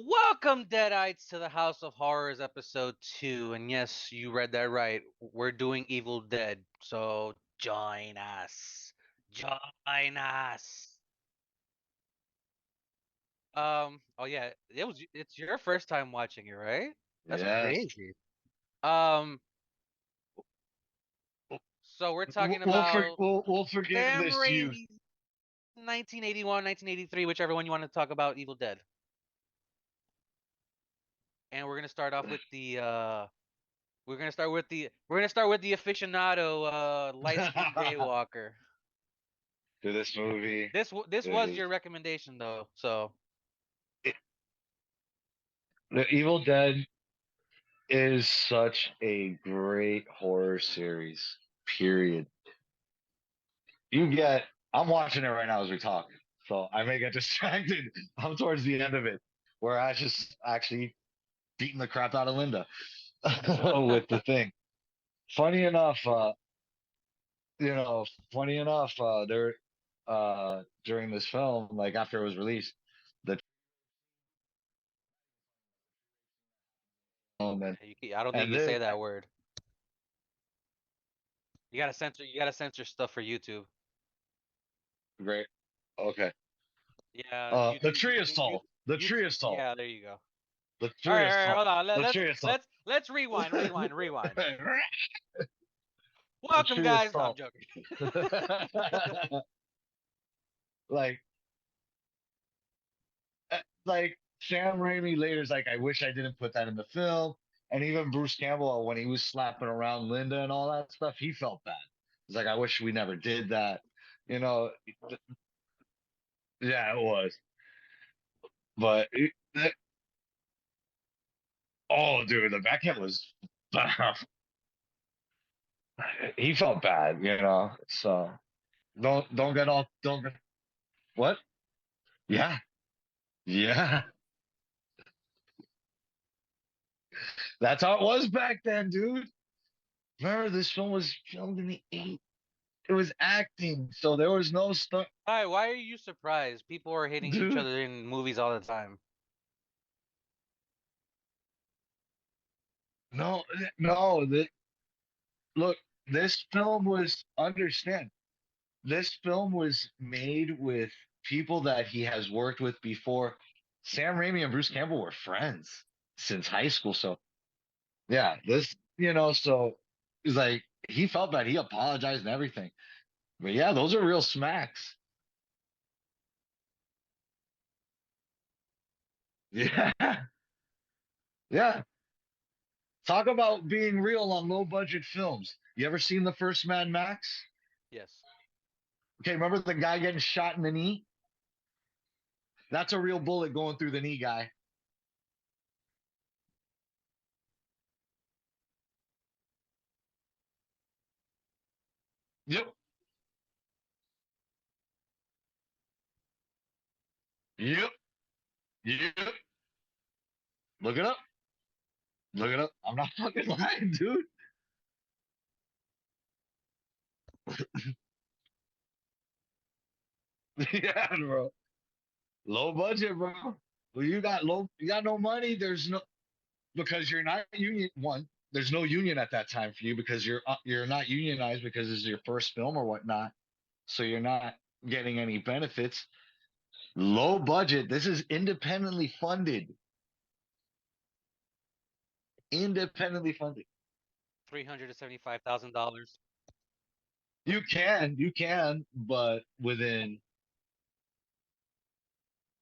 Welcome, Deadites, to the House of Horrors episode 2. And yes, you read that right. We're doing Evil Dead. So join us. Join us. Oh yeah, it's your first time watching it, right? That's Yes. crazy. Um, so we're talking about We'll forgive Sam this youth. Raimi's 1981, 1983, whichever one you want to talk about, Evil Dead. And we're gonna start off with the we're gonna start with the aficionado, light skinned daywalker. To this movie. This It was is your recommendation though, so it, The Evil Dead is such a great horror series. Period. You get I'm watching it right now as we talk. So I may get distracted. I'm towards the end of it, where I just actually beating the crap out of Linda with the thing. Funny enough, you know, funny enough, there during this film, like after it was released, the film I don't think and you can this say that word. You gotta censor stuff for YouTube. great. Okay. Yeah, The YouTube, tree of salt. The tree YouTube. of salt. Yeah, there you go. The All tree right, of all right, salt. hold on. The tree of salt. Let's rewind. The Welcome, tree of guys. No, I'm salt. joking. like like Sam Raimi later is like, I wish I didn't put that in the film. And even Bruce Campbell, when he was slapping around Linda and all that stuff, he felt bad. He's like, I wish we never did that. You know, yeah, it was. But oh, dude, the backhand was. He felt bad, you know. So don't get all don't get what? Yeah, yeah. That's how it was back then, dude. Remember, this film was filmed in the '80s. It was acting, so there was no stuff, Hi, why are you surprised? People are hitting each dude. other in movies all the time. No, no. Look, this film was understand. This film was made with people that he has worked with before. Sam Raimi and Bruce Campbell were friends since high school, so yeah, so he's like he felt bad. He apologized and everything. But yeah, those are real smacks. Yeah, yeah. Talk about being real on low budget films. You ever seen the first Mad Max? Yes. Okay, remember the guy getting shot in the knee? That's a real bullet going through the knee, guy. Yep, yep, yep. Look it up. Look it up. I'm not fucking lying, dude. Yeah, bro. Low budget, bro. Well, you got no money. There's no because you're not union. One, there's no union at that time for you because you're not unionized because it's your first film or whatnot. So you're not getting any benefits. Low budget. This is independently funded. Independently funded. $375,000. You can, but within.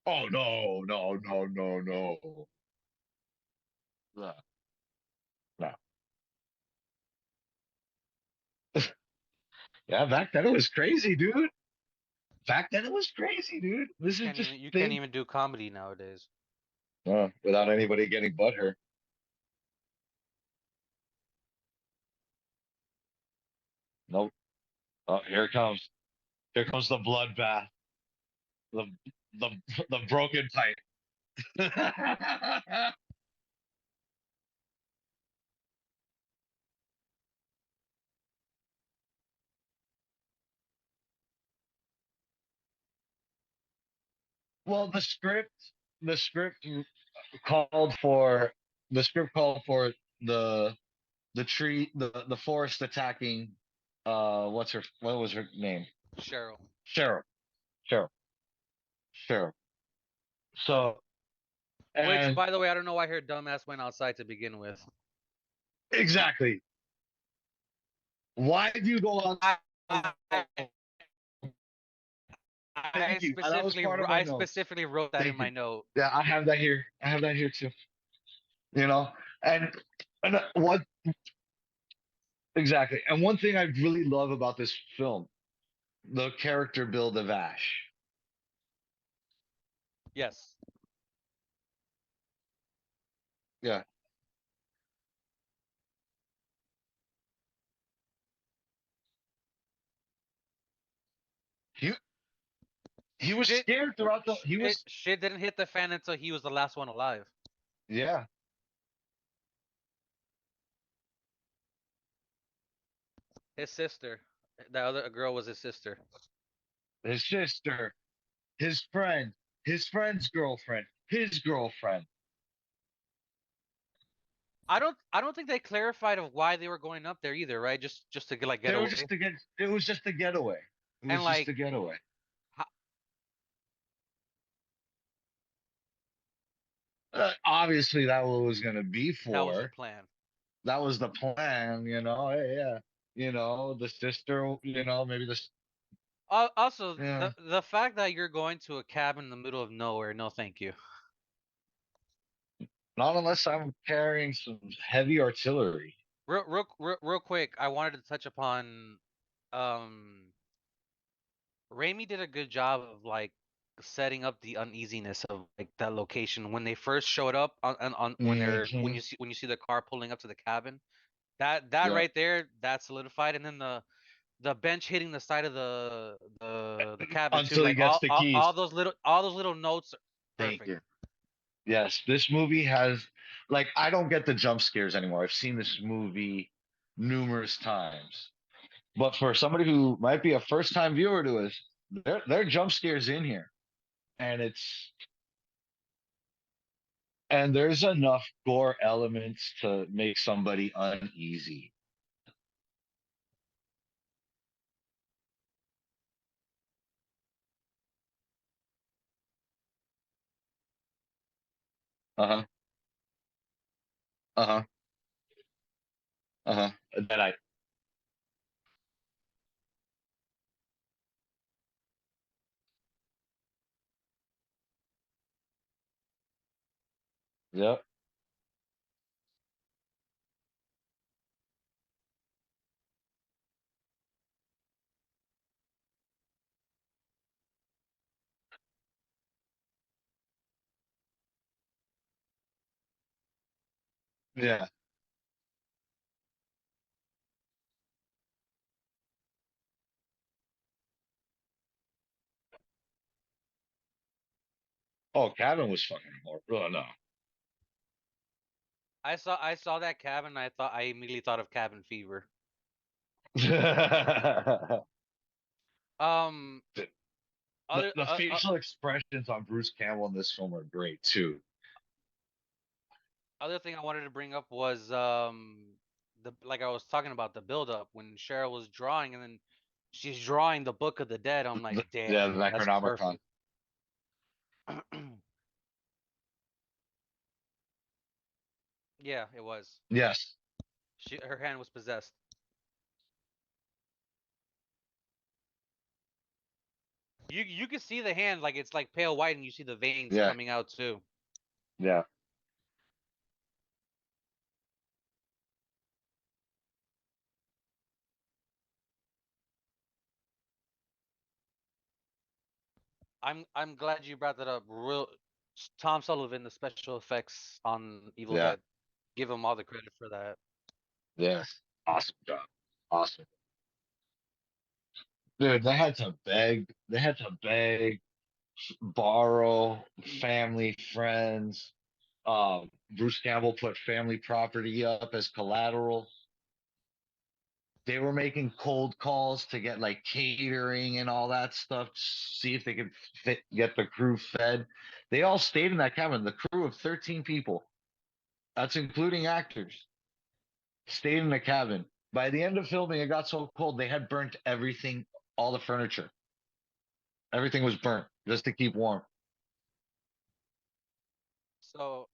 Oh no, no, no, no, no, no, no. Yeah, back then it was crazy, dude. Back then it was crazy, dude. This is just You can't thing. even do comedy nowadays. Without anybody getting butthurt. Nope. Oh, here it comes. Here comes the bloodbath. The the the broken pipe. Well, the script, called for the script called for the the forest attacking what was her name? Cheryl. Cheryl. Cheryl. Cheryl. So Which, and by the way, I don't know why her dumbass went outside to begin with. exactly. Why do you go on? I, Thank you. That was part of my I notes. specifically wrote that in Thank my you. note. Yeah, I have that here. I have that here too. You know, and what exactly? And one thing I really love about this film, the character build of Ash. Yes. Yeah, he he was Shit, scared throughout the. He was shit didn't hit the fan until he was the last one alive. yeah. His sister. The other girl was his sister. His sister, his friend's girlfriend, his girlfriend. I don't think they clarified of why they were going up there either, right? Just to get They were away. just to get. It was just a getaway. It And was just a getaway. Obviously, that was going to be that was the for. plan. That was the plan, you know. Yeah, you know, the sister. You know, maybe this. Also, Yeah, the fact that you're going to a cabin in the middle of nowhere, no, thank you. not unless I'm carrying some heavy artillery. Real quick, I wanted to touch upon um Raimi did a good job of like setting up the uneasiness of like that location when they first showed up on Hmm. when you see the car pulling up to the cabin. That Yeah, right there, that solidified, and then the bench hitting the side of the cabin too, until he like gets the keys. all those little notes, Thank perfect. you. Yes, this movie has like I don't get the jump scares anymore. I've seen this movie numerous times. But for somebody who might be a first time viewer to us, there are jump scares in here. And it's and there's enough gore elements to make somebody uneasy. Uh-huh. Uh-huh. Uh-huh. That I Yep. Yeah. Oh, Cabin was fucking horrible. Oh, no. I saw that cabin. I immediately thought of Cabin Fever. the, Um, other the facial expressions on Bruce Campbell in this film are great too. other thing I wanted to bring up was the like I was talking about the build up when Cheryl was drawing and then she's drawing the Book of the Dead. I'm like, Yeah, the damn, that's Necronomicon. perfect. Yeah, it was. Yes. Her hand was possessed. You can see the hand like it's like pale white and you see the veins Yeah. coming out too. Yeah. I'm glad you brought that up. Real Tom Sullivan, the special effects on Evil Yeah. Dead. Give him all the credit for that. Yes. Awesome job. Awesome. Dude, they had to beg. They had to beg, borrow, family, friends. Bruce Campbell put family property up as collateral. They were making cold calls to get like catering and all that stuff, see if they could get the crew fed. They all stayed in that cabin. The crew of 13 people, that's including actors, stayed in the cabin. By the end of filming, it got so cold they had burnt everything, all the furniture. Everything was burnt just to keep warm. So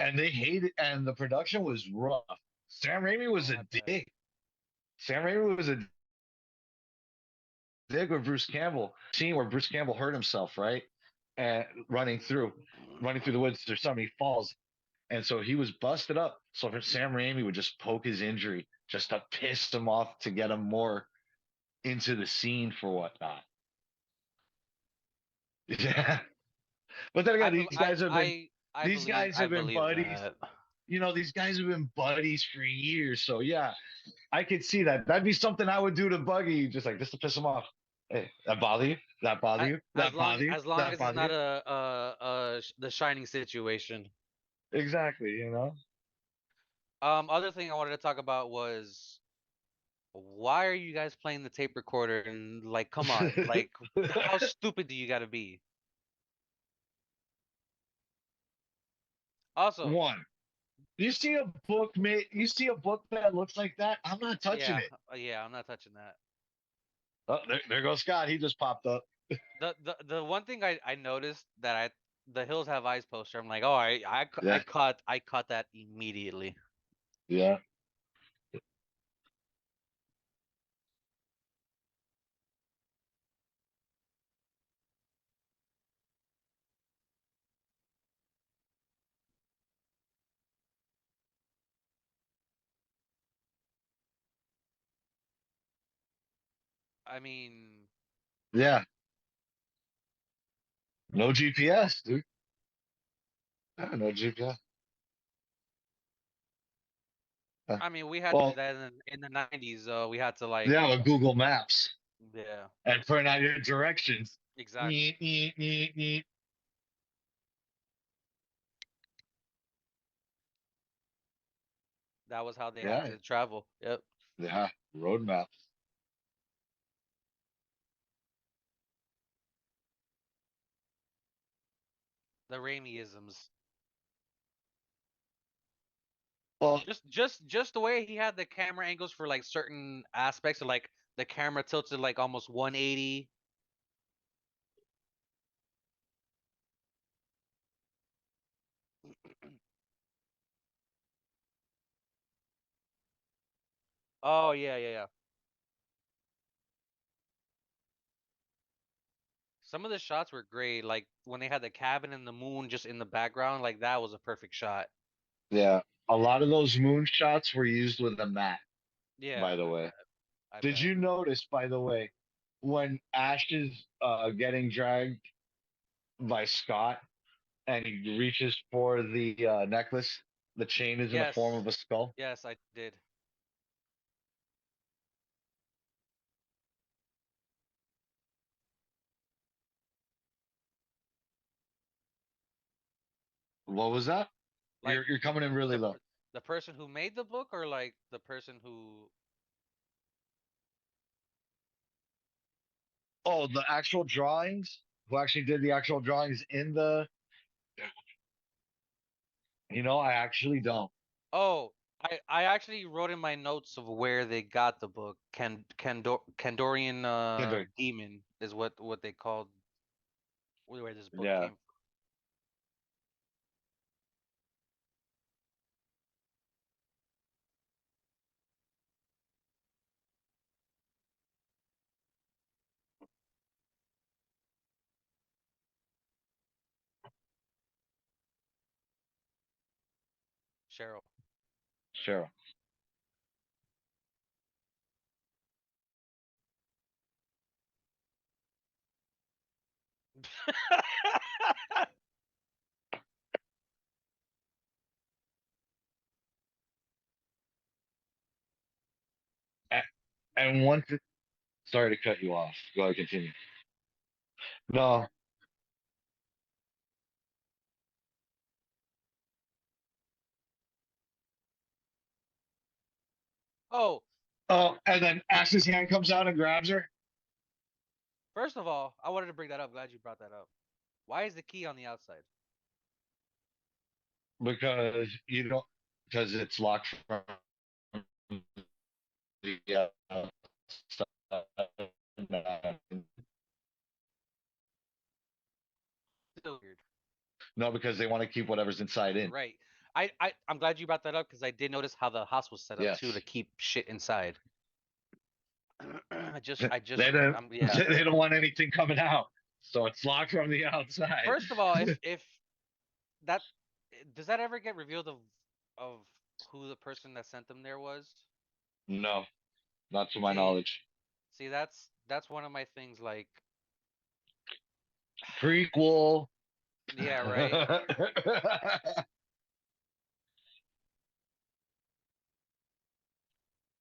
And they hated, and the production was rough. Sam Raimi was oh, a I bet. dick. Sam Raimi was a dick with Bruce Campbell. Scene where Bruce Campbell hurt himself, right? And running through the woods, there's something, he falls. And so he was busted up. So Sam Raimi would just poke his injury just to piss him off to get him more into the scene for whatnot. Yeah. But then I again, bel I these guys have been believe buddies. that. These guys have been buddies for years. So yeah, I could see that. That'd be something I would do to Buggy, just to piss him off. Hey, that bother you? That bother you? That bother you? As long That as it's bother not you? the Shining situation. Exactly. Other thing I wanted to talk about was why are you guys playing the tape recorder and like come on, like how stupid do you got to be? Also, One. You see a book that looks like that? I'm not touching yeah, it. yeah, I'm not touching that. Oh, there goes Scott. He just popped up. The one thing I noticed that the Hills Have Eyes poster, I'm like, oh, Yeah, I caught that immediately. yeah. I mean, Yeah. No GPS, dude. Yeah, no GPS. Uh, we had to do Well, that in the 90s. We had to like, yeah, with Google Maps yeah, and putting out your directions. exactly. Neat, neat, neat, neat. That was how they had Yeah, to travel. Yep, yeah. Road maps. the Raimiisms. Well, Just the way he had the camera angles for like certain aspects, of like the camera tilted like almost 180. Oh yeah, yeah, yeah. Some of the shots were great, like when they had the cabin and the moon just in the background, like that was a perfect shot. yeah. A lot of those moon shots were used with a mat, Yeah, by the I way. bet. I Did bet. you notice, by the way, when Ash is getting dragged by Scott and he reaches for the necklace, the chain is in the form Yes. of a skull? Yes, I did. What was that? Like You're coming in really the low. the person who made the book or like the person who Oh, the actual drawings? Who actually did the actual drawings in the? I actually don't. Oh, I actually wrote in my notes of where they got the book. Kandorian Kendrick. demon is what they called where this book Yeah, came from. Cheryl. sure. A- And one, sorry to cut you off. Go ahead, continue. No, Oh, Oh, and then Ash's hand comes out and grabs her first of all, I wanted to bring that up. Glad you brought that up. Why is the key on the outside? because you don't because it's locked from the outside. Still weird. No, because they want to keep whatever's inside You're in. right. I'm glad you brought that up because I did notice how the house was set up too to Yes. keep shit inside. I just They don't yeah. they don't want anything coming out. So it's locked from the outside. First of all, if that does that ever get revealed of who the person that sent them there was? No, not to my See, knowledge. that's one of my things. Like, Prequel. yeah, right.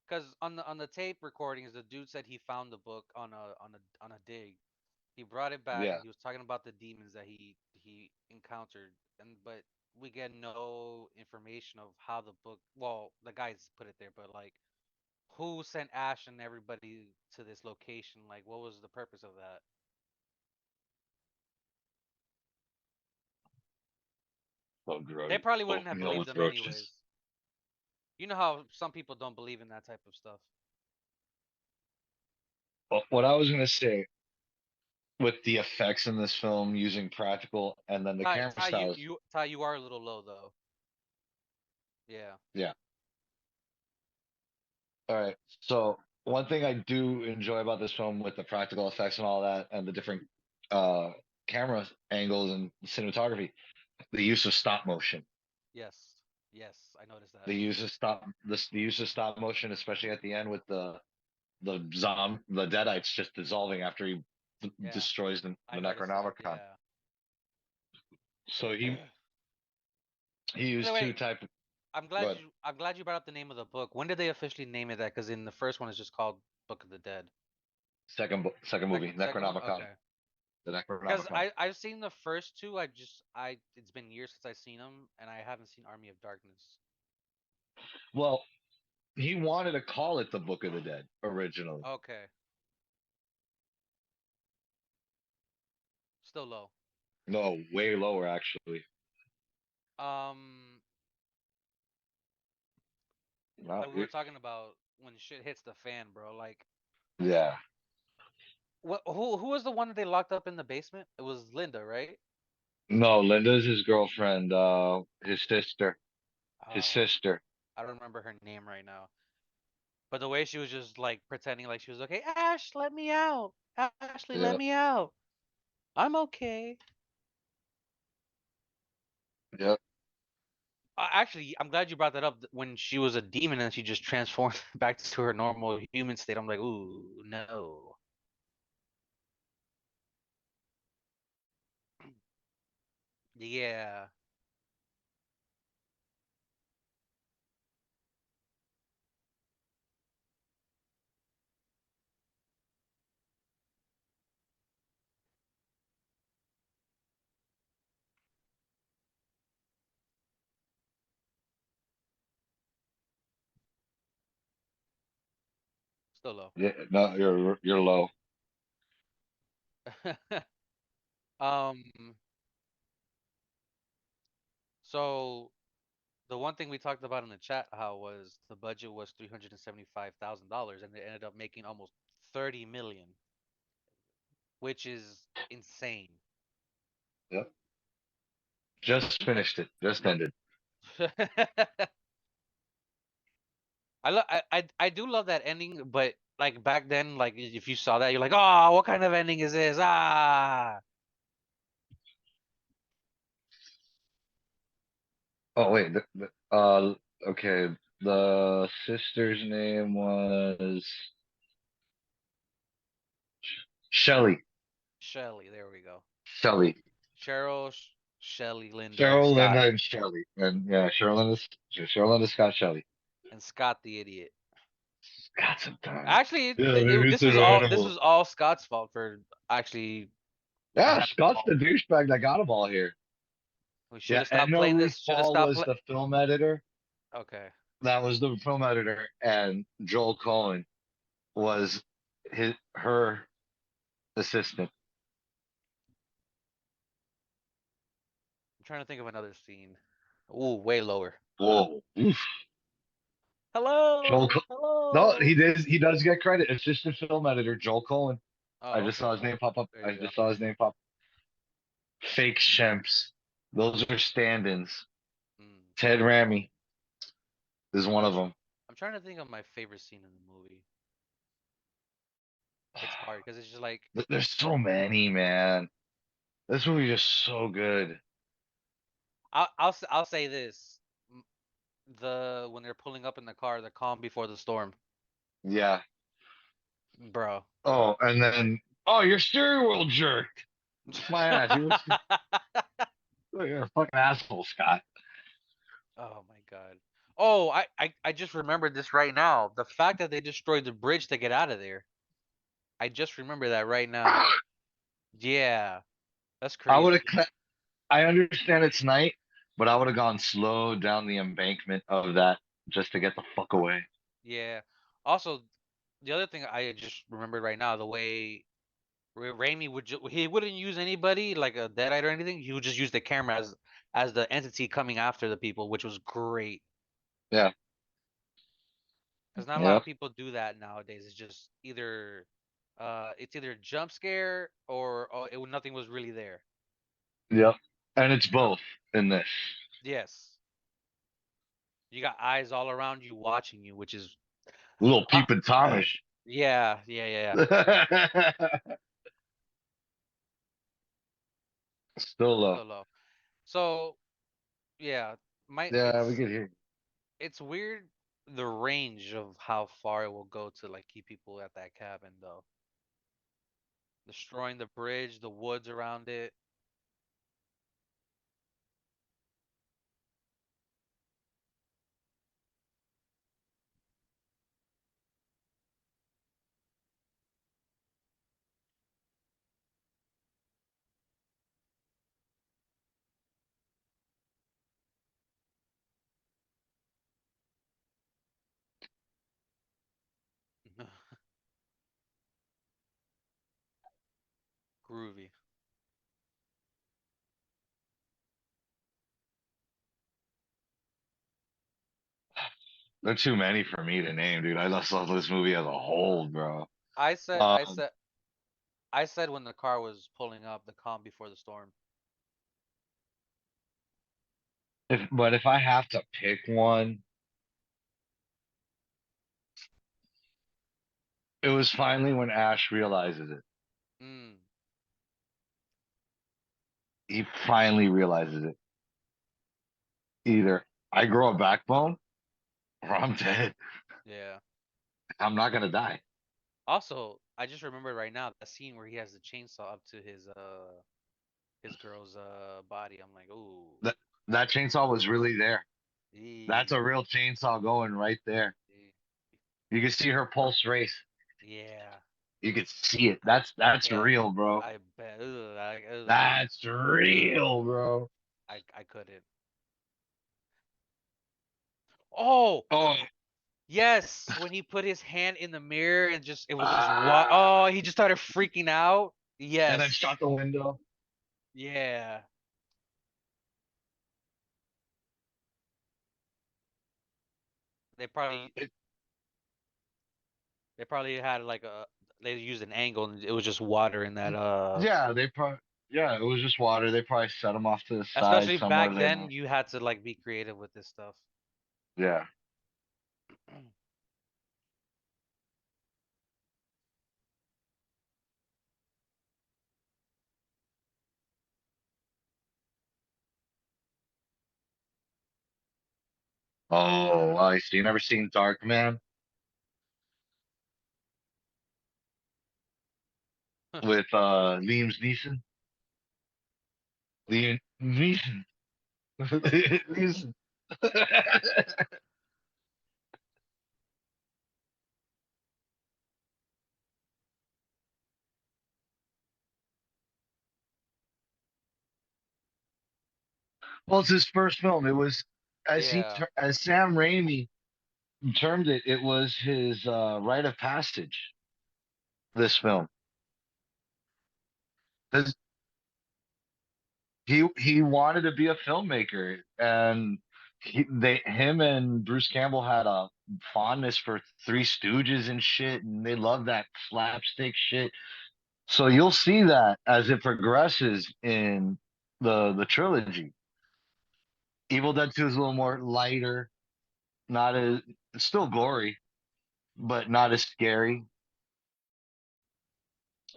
Because on the tape recordings, the dude said he found the book on a dig. He brought it back Yeah. and he was talking about the demons that he encountered, and but we get no information of how the book. Well, the guys put it there, but like who sent Ash and everybody to this location? Like, what was the purpose of that? So They gross. probably Oh, wouldn't have no, believed with them anyways. roaches. You know how some people don't believe in that type of stuff. But what I was gonna say with the effects in this film using practical and then the camera styles. Ty, you are a little low though. Yeah. Yeah. All right. So one thing I do enjoy about this film with the practical effects and all that and the different uh camera angles and cinematography, the use of stop motion. Yes. Yes, I noticed that. The use of stop motion, especially at the end with the deadites just dissolving after he Yeah, destroys I the noticed that. Necronomicon. Yeah. So he By the used two way, type. Good I'm glad you brought up the name of the book. When did they officially name it that? Because in the first one it's just called Book of the Dead. second movie Second one, Necronomicon, okay. the Because Necronomicon. I've seen the first two. I it's been years since I've seen them, and I haven't seen Army of Darkness. Well, he wanted to call it the Book of the Dead originally. Okay, still low. No, way lower actually. Um, Not like we were it, talking about when shit hits the fan, bro. Like, yeah. what? Who was the one that they locked up in the basement? It was Linda, right? No, Linda's his girlfriend, his sister. His Oh, sister. I don't remember her name right now. But the way she was just like pretending like she was okay. Ash, let me out. Ashley, let Yep. me out. I'm okay. Yep. Actually, I'm glad you brought that up. When she was a demon and she just transformed back to her normal human state, I'm like, ooh, no. Yeah, still low. Yeah. No, you're low. um, so the one thing we talked about in the chat how was the budget was $375,000 and they ended up making almost 30 million, which is insane. Yep. Just finished it. Just ended. I do love that ending, but like back then, like if you saw that, you're like, oh, what kind of ending is this? Ah, Oh wait. Okay. The sister's name was Shelly. Shelly. There we go. Shelly. Cheryl, Shelly, Linda, Cheryl, Scott, Linda, and Shelly. And yeah, Cheryl, Linda, Scott, Shelly. and Scott the idiot. Scott sometimes. Actually, Yeah, maybe it's this an was animal. all Scott's fault for actually Yeah, having Scott's all. the douchebag that got them all here. We should Yeah, have stopped Eno playing Reese this. Should have Paul stopped was play. the film editor. Okay. that was the film editor, and Joel Cohen was her assistant. I'm trying to think of another scene. Ooh, way lower. Whoa. Oof. Joel. Hello, No, hello. he does get credit. Assistant film editor Joel Cohen. I Oh, just okay. saw his name pop up. There I you go. just saw his name pop. Fake Shemps. Those are stand-ins. Mm. Ted Raimi is one of them. I'm trying to think of my favorite scene in the movie. It's hard because it's just like There's so many, man. This movie is so good. I'll say this. M- The when they're pulling up in the car, the calm before the storm, Yeah. bro. Oh, and then your steering wheel jerked. It's my ass. You're a fucking asshole, Scott. Oh my god. Oh, I just remembered this right now. The fact that they destroyed the bridge to get out of there. I just remember that right now. Yeah, that's I would crazy. have. I understand it's night, but I would have gone slow down the embankment of that just to get the fuck away. Yeah. Also, the other thing I just remembered right now, the way Raimi he wouldn't use anybody like a deadite or anything. He would just use the camera as the entity coming after the people, which was great. Yeah. Because not a lot Yep. of people do that nowadays. It's just either jump scare or nothing was really there. Yep. And it's both in this. Yes, you got eyes all around you watching you, which is Little uh, peeping Thomish. yeah, yeah, yeah, yeah. Still low. So low. So yeah, my Yeah, we get here. it's weird the range of how far it will go to like keep people at that cabin though. Destroying the bridge, the woods around it. Groovy. There are too many for me to name, dude. I just love this movie as a whole, bro. I said, I Um, said, I said when the car was pulling up, the calm before the storm. if I have to pick one, it was finally when Ash realizes it. Mm, He finally realizes it. Either I grow a backbone or I'm dead. yeah. I'm not gonna die. Also, I just remembered right now that scene where he has the chainsaw up to his girl's body. I'm like, ooh, That that chainsaw was really there. That's a ee, real chainsaw going right there. ee. You can see her pulse race. Yeah, You could see it. That's yeah. real, bro. I bet. That's real, bro. I couldn't. Oh, Oh, yes, when he put his hand in the mirror and just it was just what? ah, Oh, he just started freaking out. and then Yes. shot the window. Yeah. They probably It, they probably had like they used an angle and it was just water in that yeah, they probably yeah, it was just water. They probably set him off to the side especially somewhere back there. then you had to like be creative with this stuff. Yeah. Oh, I see. You never seen Dark Man with Liam Neeson? Liam Neeson. Neeson. Well, it's his first film. It was as Yeah. as Sam Raimi. termed it. It was his rite of passage. This film, because he wanted to be a filmmaker, and him and Bruce Campbell had a fondness for Three Stooges and shit, and they love that slapstick shit. So you'll see that as it progresses in the trilogy. Evil Dead 2 is a little more lighter, not as it's still gory, but not as scary.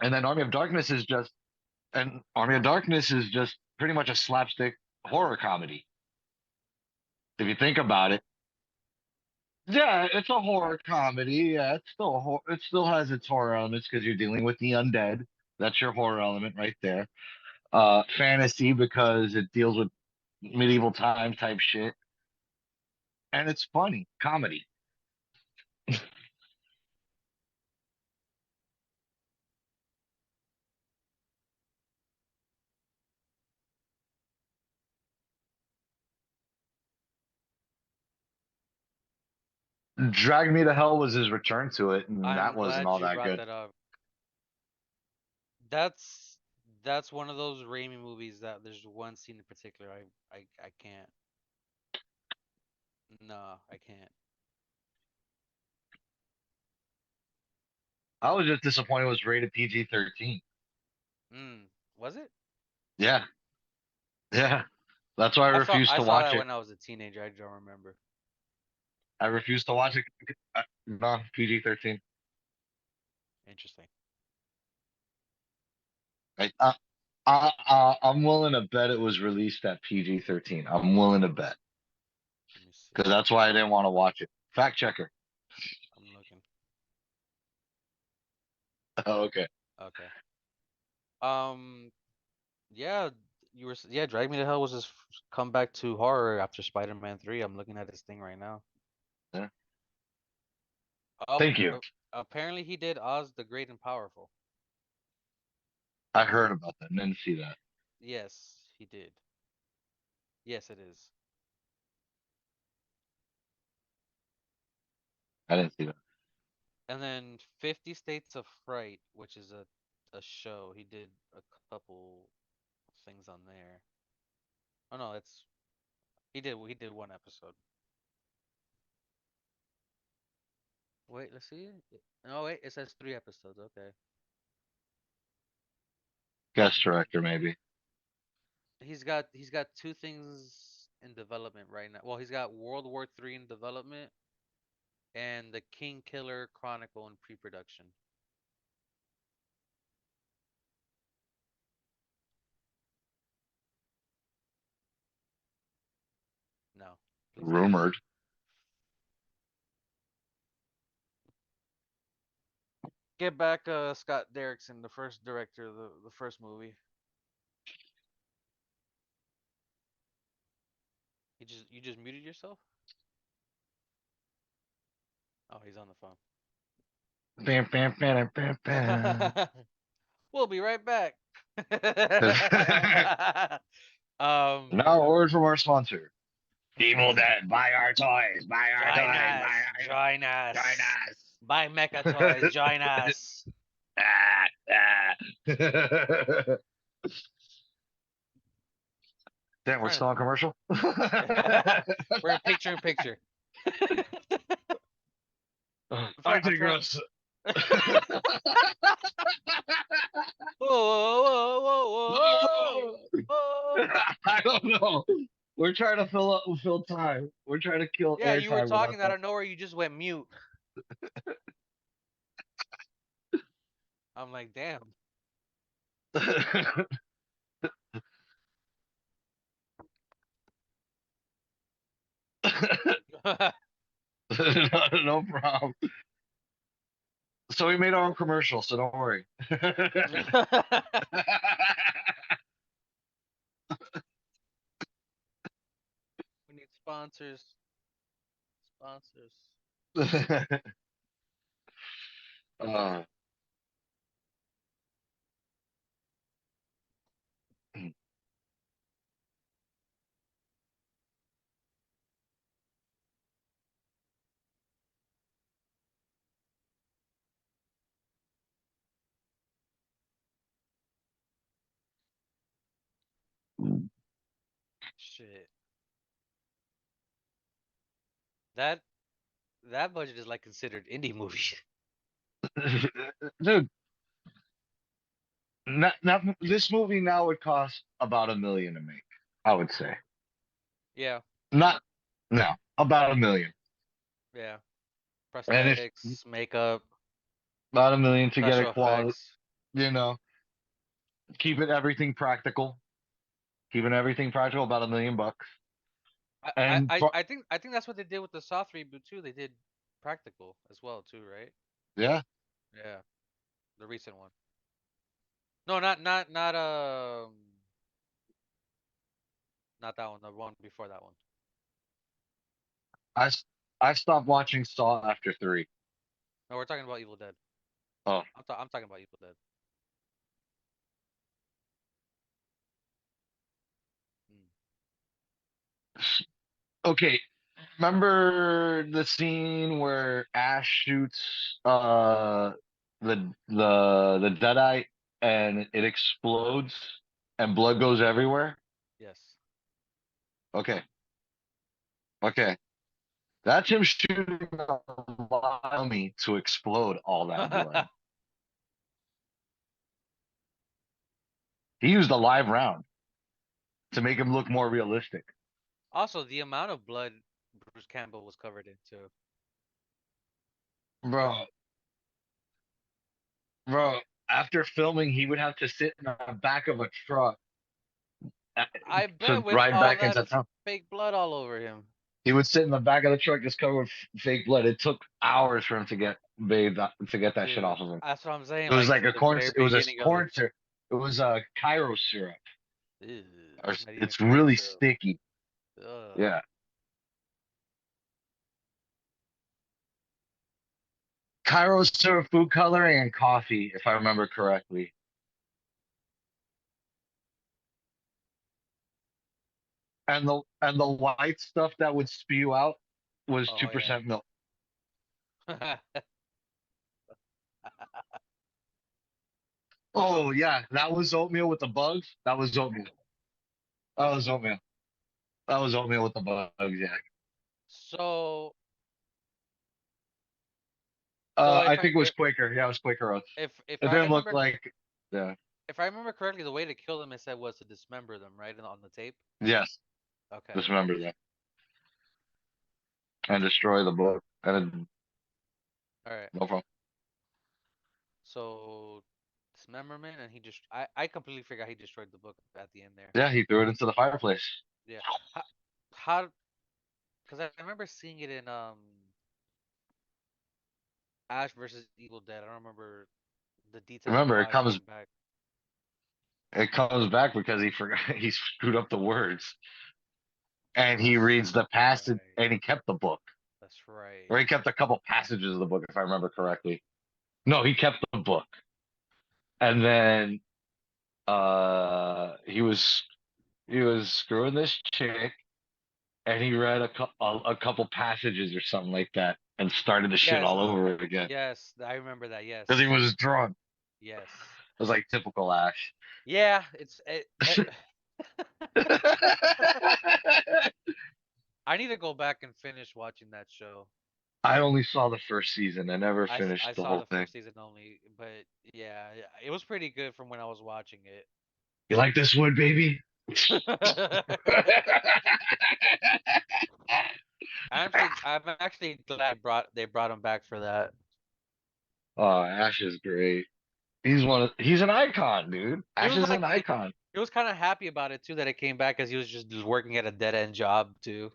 And then Army of Darkness is just pretty much a slapstick horror comedy. If you think about it, yeah, it's a horror comedy. Yeah, it still has its horror elements because you're dealing with the undead. That's your horror element right there. Fantasy because it deals with medieval time type shit, and it's funny comedy. Drag Me to Hell was his return to it, and that I'm wasn't glad all you that brought good. that up. That's that's one of those Raimi movies that there's one scene in particular I can't. No, I can't. I was just disappointed it was rated PG-13. Was it? Yeah, yeah. That's why I refused I to saw watch that it. when I was a teenager. I don't remember. I refused to watch it. No, PG-13. Interesting. I, I'm willing to bet it was released at PG-13. I'm willing to bet Let me see. because that's why I didn't want to watch it. Fact checker. I'm looking. Oh, okay. Okay. Um. Yeah. Yeah. Drag Me to Hell was his comeback to horror after Spider-Man 3. I'm looking at his thing right now. Yeah. Oh. Thank you. Apparently he did Oz the Great and Powerful. I heard about that and didn't see that. Yes, he did. Yes, it is. I didn't see that. And then 50 States of Fright, which is a show. He did a couple things on there. Oh no, it's he did one episode. Wait, let's see. No, wait, it says 3 episodes. Okay. Guest director, maybe. He's got two things in development right now. Well, he's got World War III in development and the King Killer Chronicle in pre-production. No, please no. Rumored. Get back Scott Derrickson, the first director of the first movie. You just muted yourself? Oh, he's on Bam, bam, bam, bam, bam. the phone. We'll be right back. Now, a um, word from our sponsor. Evil Dead. Buy our toys. Buy our join toys. us, join Join us. us. Buy Mecha Toys, join us. Ah, ah. Damn, we're Trying still on commercial. to, we're in picture in picture. I'm Arctic trying. gross. Whoa, whoa, whoa, whoa, whoa. I don't know. We're trying to fill time. We're trying to kill Yeah, you were airtime without talking out of nowhere. You just went mute. I'm like, damn. that. No, no problem. So we made our own commercial, so don't worry. We need sponsors. Sponsors. uh, Shit. That that budget is like considered indie movie. Dude, not this movie now would cost about $1 million to make. I would say Yeah, not no about $1 million, yeah. and if Prosthetics, makeup, about $1 million to get a special quality, effects. you know, keeping everything practical, about $1 million. I, I, And I I think I think that's what they did with the Soft reboot too. They did practical as well too, right? yeah, Yeah, the recent one. No, not that one. The one before that one. I s- I stopped watching Saw after three. No, we're talking about Evil Dead. Oh, I'm talking about Evil Dead. Mm. okay. Remember the scene where Ash shoots the Deadite and it explodes and blood goes everywhere? Yes. Okay. Okay. That's him shooting a dummy to explode all that blood. He used a live round to make him look more realistic. Also, the amount of blood Bruce Campbell was covered in too. Bro, bro, after filming, he would have to sit in the back of a truck uh, I bet to with ride all back that into town. fake blood all over him. He would sit in the back of the truck just covered with fake blood. It took hours for him to get bathed to get that shit Dude, off of him. that's what I'm saying. It was Like like in a the corn. very It was a beginning of it. corn syrup. It was a Cairo syrup. Ew, not even It's corn really syrup. sticky. Ugh. Yeah, Cairo syrup, food coloring, and coffee, if I remember correctly. And the white stuff that would spew out was two Oh yeah. percent milk. Oh yeah, that was oatmeal with the bugs. That was oatmeal. That was oatmeal. That was oatmeal with the bugs. Yeah. So so I think it was Quaker. Yeah, it was Quaker Oats. if It I didn't look remember like. Yeah. if I remember correctly, the way to kill them it said was to dismember them, right? On the tape. Yes. Okay. Just remember that and destroy the book. And All right. no problem. So dismemberment, and he just I completely forgot he destroyed the book at the end there. Yeah, he threw it into the fireplace. Yeah. How because I remember seeing it in Ash versus Evil Dead. I don't remember the details of Remember, how it came back. it comes back because he forgot he screwed up the words, and he That's reads the passage, right. and he kept the book, That's right. or he kept a couple passages of the book, if I remember correctly. No, he kept the book, and then he was screwing this chick, and he read a couple passages or something like that, and started the shit Yes. all over again Yes, I remember that. because he Yes. was drunk. Yes. It was like typical Ash. Yeah, I need to go back and finish watching that show. I only saw the first season. I never I finished the saw whole the thing. first season only, but yeah, it was pretty good from when I was watching it. You like this wood, baby? I'm actually glad they brought him back for that. Oh, Ash is great. He's an icon, dude. He Ash was is like an icon. he was kind of happy about it too that it came back because he was just working at a dead end job too.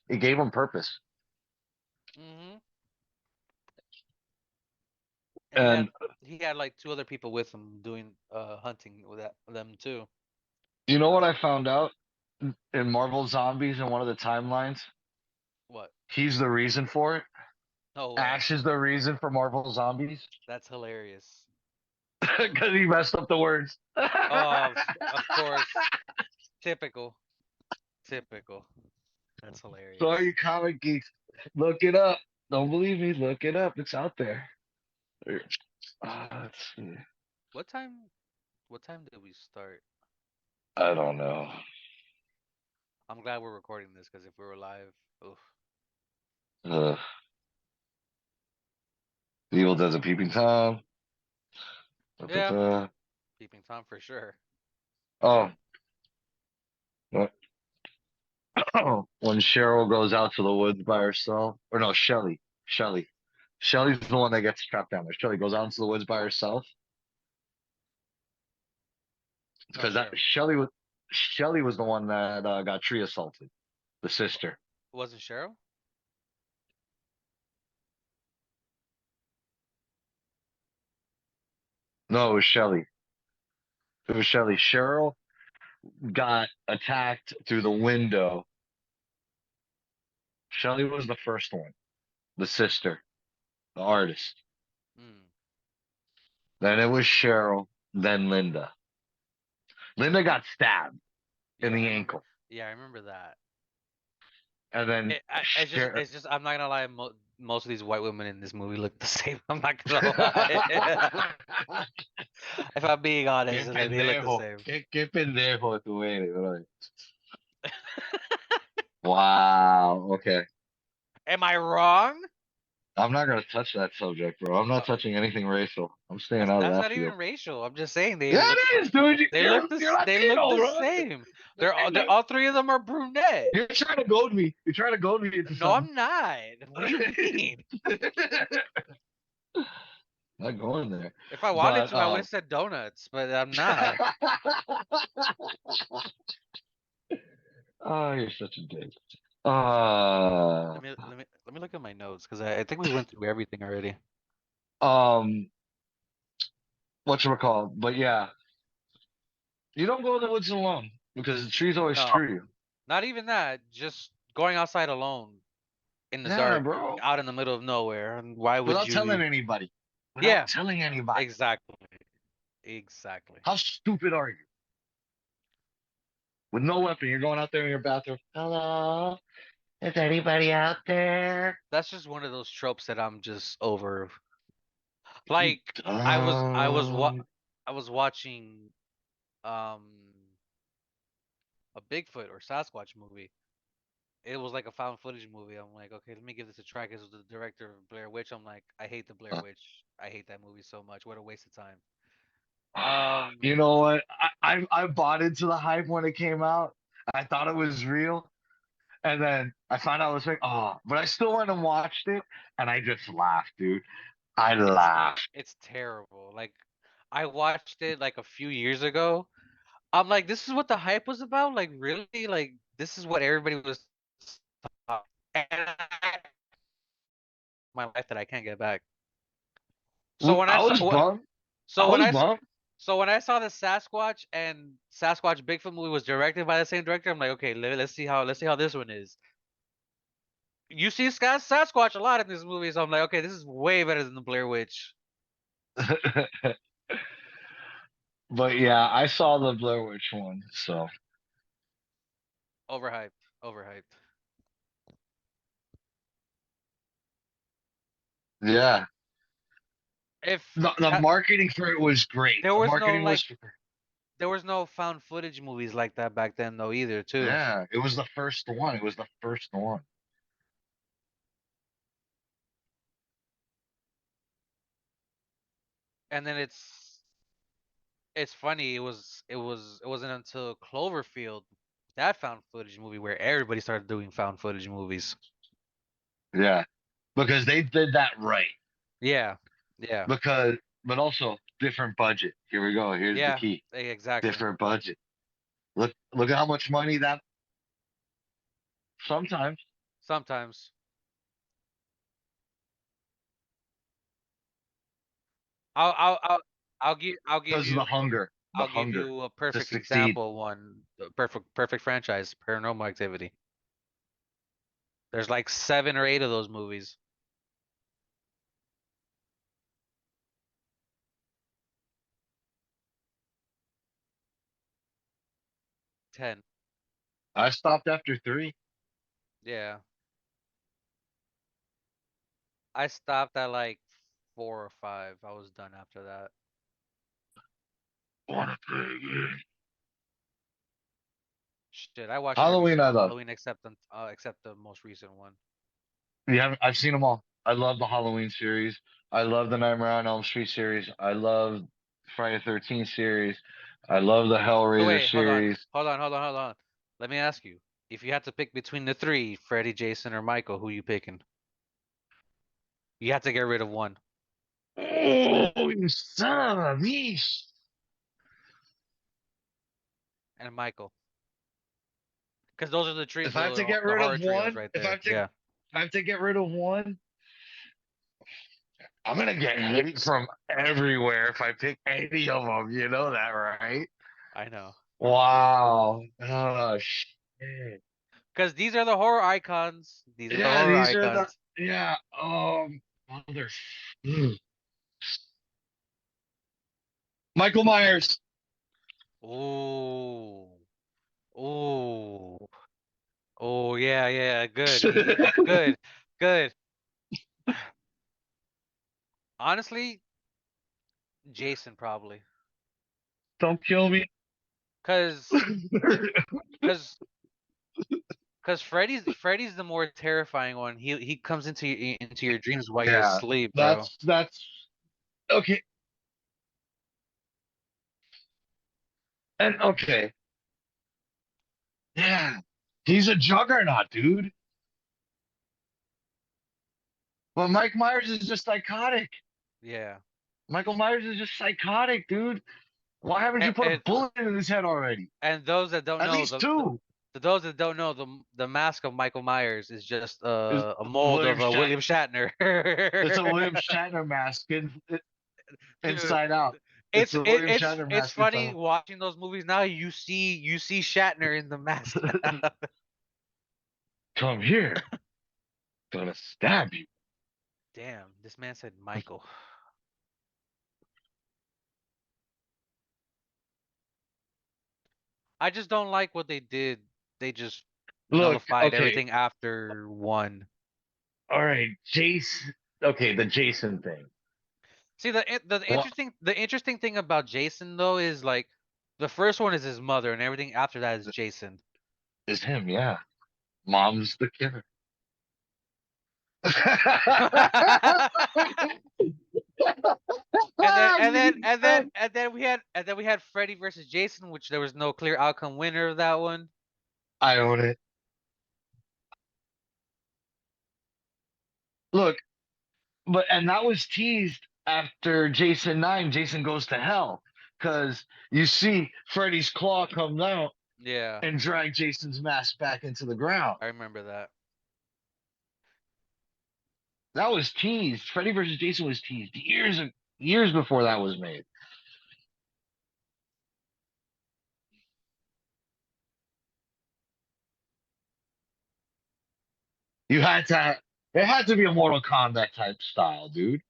It gave him purpose. Hmm. And And he had like two other people with him doing hunting with them too. you know what I found out in Marvel Zombies in one of the timelines? What? He's the reason for it. No way. Ash is the reason for Marvel Zombies That's hilarious. because he messed up the words. Oh, of course. Typical. Typical. That's So all hilarious. you comic geeks, look it up. Don't believe me? Look it up. It's out there. Let's see. What time? What time did we start? I don't know. I'm glad we're recording this because if we were live, oof. Uh, the Evil Dead's a peeping Tom. Yeah, Da-da-da. peeping Tom for sure. Oh, what- when Cheryl goes out to the woods by herself, or no, Shelly's the one that gets trapped down there. Shelly goes out into the woods by herself No, because that Cheryl. Shelly was the one that got tree assaulted, the sister. Wasn't Cheryl? No, it was Shelly. It was Shelly. Cheryl got attacked through the window. Shelly was the first one, the sister, the artist. Mm. Then it was Cheryl, then Linda. Linda got stabbed in Yeah, I the remember. ankle. Yeah, I remember that. And then It's just. I'm not gonna lie. Most of these white women in this movie look the same. I'm not gonna lie. If I'm being Qué honest, like they look the pendejo. same. Qué pendejo tú eres, bro. Wow. Okay. Am I wrong? I'm not gonna touch that subject, bro. I'm not Uh, touching anything racial. I'm staying out of that's that not even field. racial. I'm just saying Yeah, it is, dude. You're they look Latino, the bro. same. They're all three of them are brunette. You're trying to goad me. You're trying to goad me into No, something. I'm not. What do you mean? Not going there. If I wanted But to, I would have said donuts, but I'm not. oh, you're such a dick. Uh Let me look at my notes because I think we went through everything already. um whatchamacallit. But yeah, you don't go in the woods alone because the trees always No, screw you. not even that. Just going outside alone in the Yeah, dark, bro. out in the middle of nowhere. And why would Without telling you? anybody. Without Yeah, telling anybody. exactly, exactly. How stupid are you? With no weapon, you're going out there in your bathroom. Hello? Is anybody out there? That's just one of those tropes that I'm just over. You Like dumb. I was watching um a Bigfoot or Sasquatch movie. It was like a found footage movie. I'm like, okay, let me give this a try. Because it was the director of Blair Witch. I'm like, I hate the Blair Witch. I hate that movie so much. What a waste of time. You Um, know what? I bought into the hype when it came out. I thought it was real. And then I found out it was fake. Oh, but I still went and watched it and I just laughed, dude. I it's laughed. it's terrible. Like, I watched it like a few years ago. I'm like, this is what the hype was about. Like, really? Like, this is what everybody was talking. And my life that I can't get back. So when I I saw was bummed. I so when was I s- bummed. so when I saw the Sasquatch and Sasquatch Bigfoot movie was directed by the same director, I'm like, okay, let's see how this one is. You see Sasquatch a lot in this movie, so I'm like, okay, this is way better than the Blair Witch. But yeah, I saw the Blair Witch one. So Overhyped, overhyped. yeah, If the that marketing for it was great. there The was no marketing like was there was no found footage movies like that back then though either too. yeah. It was the first one. It was the first one. And then it's funny. It wasn't until Cloverfield that found footage movie where everybody started doing found footage movies. Yeah, because they did that right. Yeah, yeah, Because, but also different budget. Here we go. Here's the yeah. key. Exactly. Different budget. Look at how much money that sometimes Sometimes I'll because of the I'll give hunger you a to perfect succeed. example. Perfect franchise. Paranormal Activity. There's like 7 or 8 of those movies. 10. I stopped after three. Yeah. I stopped at like 4 or 5. I was done after that. What a baby. Shit, I watched every Halloween, I single love. Halloween except the most recent one. Yeah, I've seen them all. I love the Halloween series. I love the Nightmare on Elm Street series. I love Friday the 13th series. I love the So Hellraiser wait, series. hold on. Let me ask you: if you had to pick between the three, Freddy, Jason, or Michael, who you picking? You have to get rid of one. Oh, you son of a bitch. And Michael, because those are If I have to get the rid horror of trios one, right there. Yeah, if I have to get rid of one, I'm gonna get hate from everywhere if I pick any of them. You know that, right? I know. Wow. Oh shit. Because these are the horror icons. These are the Yeah, horror these are the icons. yeah. Mother. Michael Myers. Ooh, ooh, oh yeah, yeah. Good. Good, good. Honestly, Jason probably. Don't kill me. Cause, cause, cause Freddy's the more terrifying one. He comes into your dreams while you're Yeah, asleep, bro. that's okay. And okay, yeah, he's a juggernaut, dude. But Mike Myers is just psychotic. Yeah. Michael Myers is just psychotic, dude. Why haven't you And put a bullet in his head already? and those that don't At know least two. those that don't know the mask of Michael Myers is just Is a mold William of Shat? William Shatner. It's a William Shatner mask Dude, inside out. It's a William Shatner it's mask funny inside watching those movies now. You see Shatner in the mask. out. Come here, gonna stab you. Damn, this man said Michael. I just don't like what they did. They just Look, nullified okay, everything after one. all right, Jason. Okay, the Jason thing. See What the interesting thing about Jason though is like the first one is his mother and everything after that is Jason. is him? Yeah, mom's the killer. And then we had Freddy versus Jason, which there was no clear outcome winner of that one. I own it. Look, but and that was teased after Jason 9, Jason Goes to Hell. Because you see Freddy's claw come out Yeah, and drag Jason's mask back into the ground. I remember that. That was teased. Freddy versus Jason was teased years before that was made. You had to it had to be a Mortal Kombat type style, dude.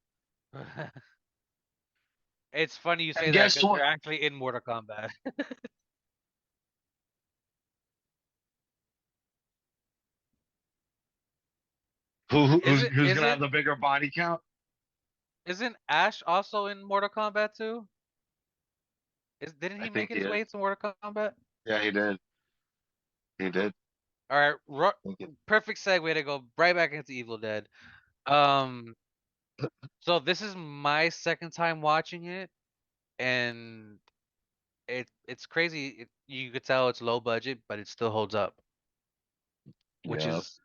It's funny you say And that guess because what? they're actually in Mortal Kombat. Who's gonna have the bigger body count? Isn't Ash also in Mortal Kombat too? Is didn't I he think make he his is. way to Mortal Kombat? Yeah, he did. He did. All right, Think it- perfect segue to go right back into Evil Dead. Um, so this is my second time watching it, and it's crazy. You could tell it's low budget, but it still holds up. Which Yeah. is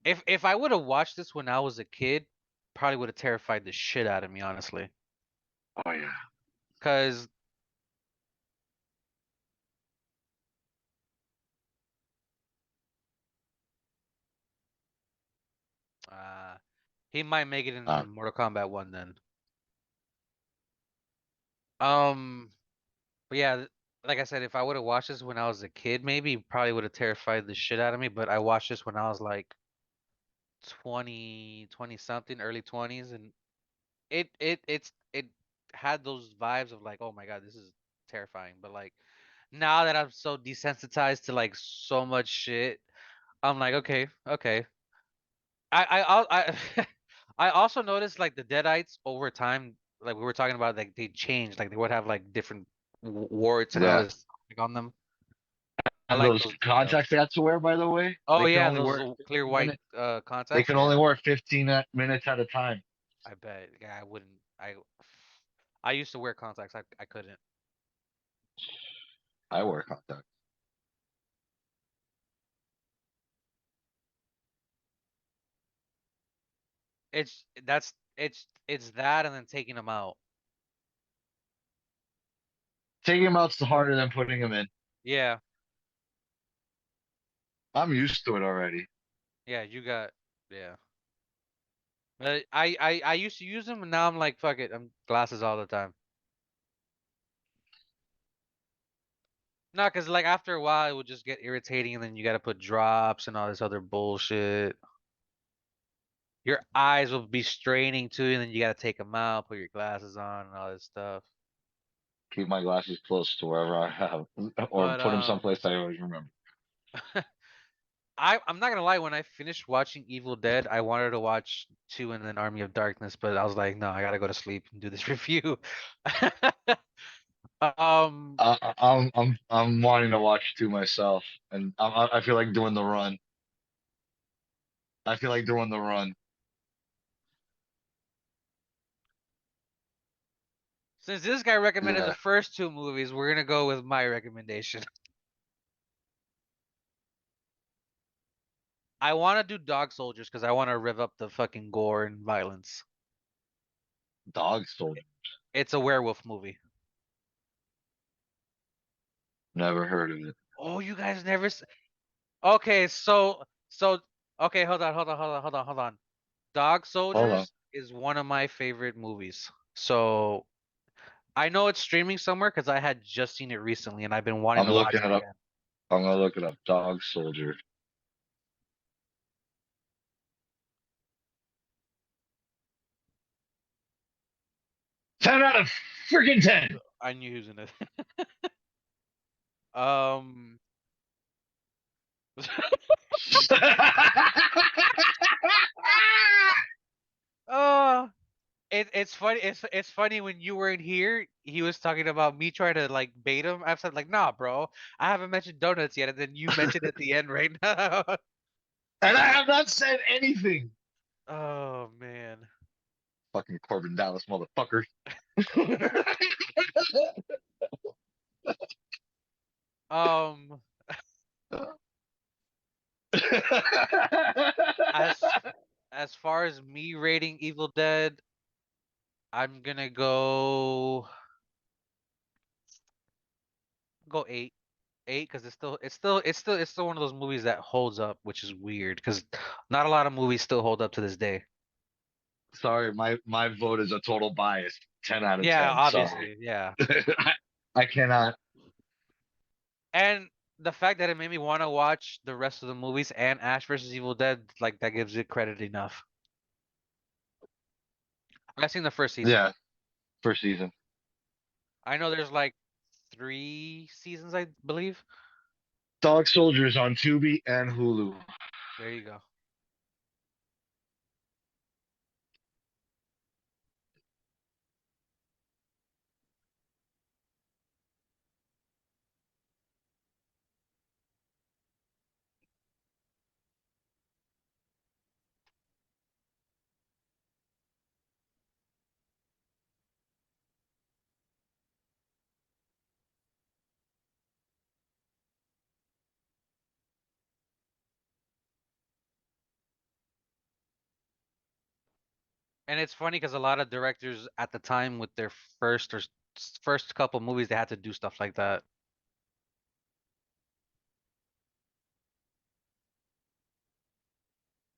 if I would have watched this when I was a kid, probably would have terrified the shit out of me, honestly. Oh yeah. Cause uh, he might make it Uh, in Mortal Kombat 1 then. Um, but yeah, like I said, if I would have watched this when I was a kid, maybe probably would have terrified the shit out of me. But I watched this when I was like 20 something, early 20s, and it had those vibes of like, oh my God, this is terrifying. But like now that I'm so desensitized to like so much shit, I'm like, okay, okay. I I also noticed like the Deadites over time. like we were talking about, like they changed, like they would have like different warts and all Yeah. this on them. I And like those those details. contacts they have to wear, by the way, Oh they can yeah, only those wear clear 15 white minutes. They contacts. can Yeah, only wear 15 minutes at a time. I bet. Yeah, I wouldn't. I used to wear contacts. I couldn't. I wear contacts. It's that and then taking them out. Taking them out's harder than putting them in. Yeah, I'm used to it already. yeah. You got yeah. But I used to use them and now I'm like fuck it. I'm glasses all the time. No, cause like after a while it would just get irritating and then you got to put drops and all this other bullshit. Your eyes will be straining to you and then you got to take them out, put your glasses on and all this stuff. Keep my glasses close to wherever I have, or But put them someplace I always remember. I'm not gonna lie. When I finished watching Evil Dead, I wanted to watch 2 and then Army of Darkness, but I was like, no, I gotta go to sleep and do this review. um, I'm wanting to watch two myself, and I feel like doing the run. I feel like doing the run. since this guy recommended the Yeah, first 2 movies, we're gonna go with my recommendation. I want to do Dog Soldiers because I want to rev up the fucking gore and violence. Dog Soldier. It's a werewolf movie. Never heard of it. Oh, you guys never. Okay, so okay, hold on. Dog Hold on. Soldiers is one of my favorite movies. So I know it's streaming somewhere because I had just seen it recently and I've been wanting I'm to watch looking it it up. again. I'm gonna look it up. Dog Soldier. 10 out of freaking 10. I knew he was in it. Um, oh, it's funny. It's funny when you weren't here. He was talking about me trying to like bait him. I said like, nah, bro, I haven't mentioned donuts yet, and then you mentioned at the end right now. And I have not said anything. Oh man. Fucking Corbin Dallas motherfucker. Um, as as far as me rating Evil Dead, I'm gonna go 8. 8 because it's still one of those movies that holds up, which is weird because not a lot of movies still hold up to this day. Sorry, my vote is a total bias. 10 out of Yeah, 10. Sorry. obviously, yeah. I cannot. And the fact that it made me want to watch the rest of the movies and Ash versus Evil Dead, like that gives it credit enough. I've seen the first season. Yeah, first season. I know there's like 3 seasons, I believe. Dog Soldiers on Tubi and Hulu. There you go. And it's funny because a lot of directors at the time with their first couple movies, they had to do stuff like that.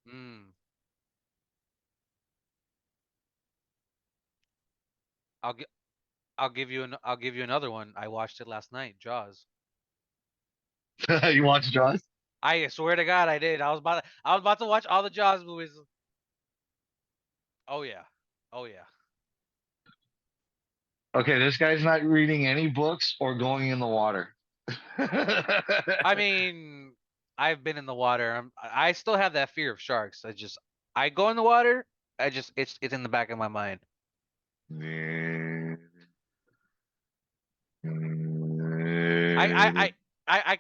Mm. I'll gi- I'll give you another one. I watched it last night, Jaws. You watch Jaws? I swear to God, I did. I was about to watch all the Jaws movies. Oh yeah, oh yeah. Okay, this guy's not reading any books or going in the water. I mean, I've been in the water. I still have that fear of sharks. I go in the water. It's in the back of my mind. I I I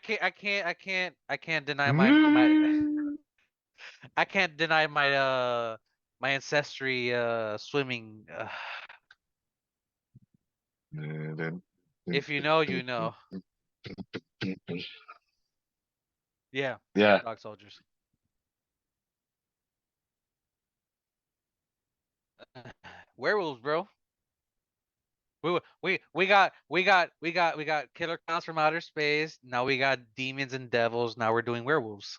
I can't deny my I can't deny my ancestry swimming. If you know, you know. Yeah, Yeah. dog soldiers. Werewolves, bro. We got killer clowns from outer space. Now we got demons and devils. Now we're doing werewolves.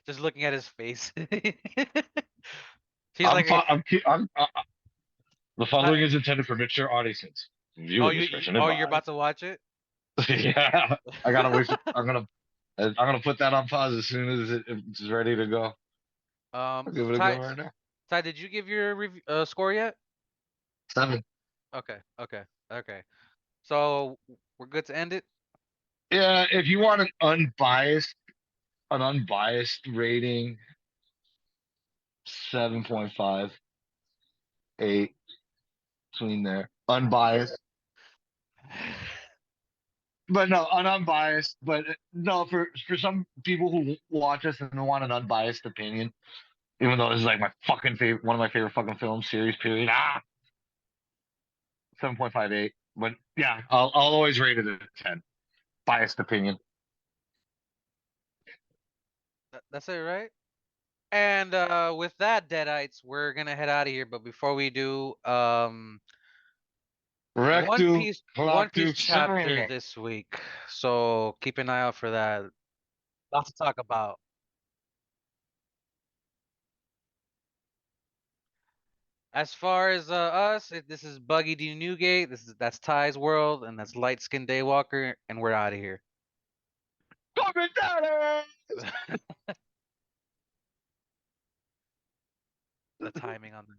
Just looking at his face. He's I'm, like, fo- I'm the uh, following is intended for mature audiences. oh, Viewer discretion oh, you're advised. about to watch it. Yeah, I gotta wait. I'm gonna put that on pause as soon as it's ready to go. I'll give it a go Ty, right now. Ty, did you give your review, score yet? 7. Okay, okay, okay. So we're good to end it. Yeah, if you want an unbiased rating, 7.5, 8, between there. Unbiased. But no, unbiased. But no, for some people who watch us and want an unbiased opinion, even though this is like my fucking favorite, one of my favorite fucking film series. Period. 7.58. But yeah, I'll always rate it a 10. Biased opinion. That's it, right? And with that, Deadites, we're gonna head out of here. But before we do, Rectu, One Piece Plactu, chapter Ceremony. this week. So keep an eye out for that. Lots to talk about. As far as us, this is Buggy D Newgate. That's Ty's World, and that's Light Skin Daywalker, and we're out of here. The timing on that.